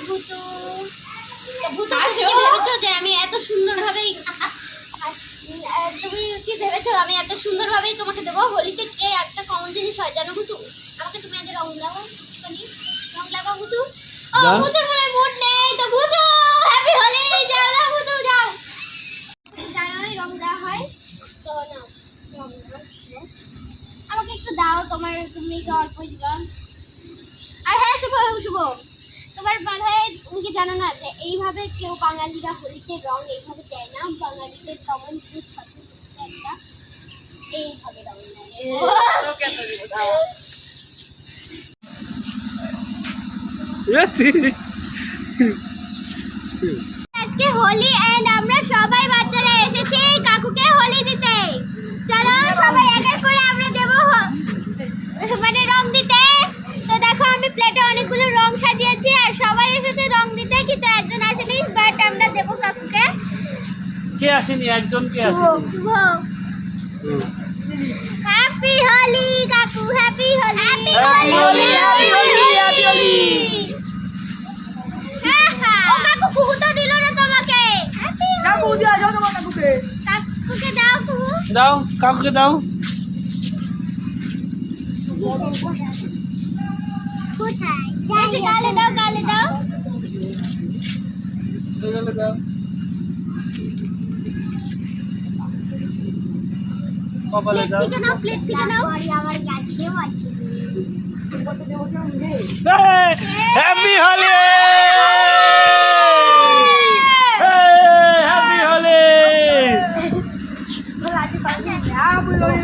ভূতু। ভূতু তুমি কি ভেবেছো যে আমি এত সুন্দরভাবেই তুমি কি ভেবেছো আমি এত সুন্দরভাবেই তোমাকে দেবো? হোলিতে কে একটা কমন জিনিস হয় জানো ভূতু? আমাকে তুমি আগে রং লাগাও, রং লাগাও ভূতু। ও ভূতুর মনে মুড নেই তো ভূতু, হ্যাপি হোলি। যাও না ভূতু যাও, জানোই রং দেওয়া হয় তো নাও রং দাও। আমাকে একটু দাও, তুমি তো অল্পই দিবা। আর হ্যাঁ শুভ শুভ, তোমার মাথায় তুমি কি জানো না যে এইভাবে কেউ বাঙালিরা হোলিতে রং এইভাবে দেয় না? বাঙালিদের কমন জিনিস একটা এইভাবে রং দেয়। আজকে হোলি এন্ড আমরা সবাই বাচ্চারা এসেছি কাকুকে হোলি দিতে। চলো সবাই এক এক করে আমরা দেবো মানে রং দিতে। তো দেখো আমি প্লেটে অনেকগুলো রং সাজিয়েছি আর সবাই এসেছে রং দিতে, কিন্তু একজন আসেনি, বাট আমরা দেবো কাকুকে। কে আসেনি? একজন কে আসেনি? হ্যাপি হোলি কাকু, happy Holi. Happy Holi, happy Holi, happy Holi. ও কাকু কুকু তো দিল না তোমাকে। কাকু দিয়া যাও তোমার কাকুকে। কাকুকে দাও কুকু। দাও কাকুকে দাও। কোথায়? গালে দাও, গালে দাও। দাও কপালে প্লেট দাও। থেকে নাও, প্লেট থেকে নাও। আমার কাছেও আছে। Happy Holi, happy Holi. Happy Holi.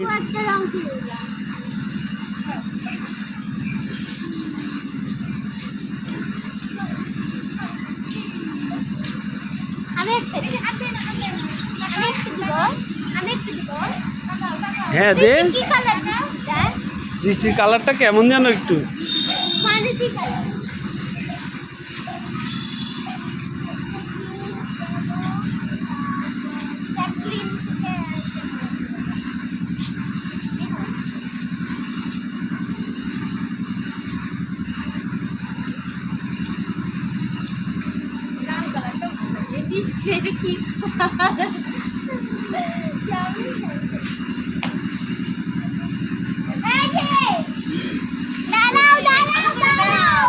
একটা রং ছিল আমি একটা দিব। হ্যাঁ দে। কি কালারটা? বৃষ্টির কালারটা কেমন জানো একটু? মানুষই কালার। এটা কি? দাঁড়াও দাঁড়াও দাঁড়াও।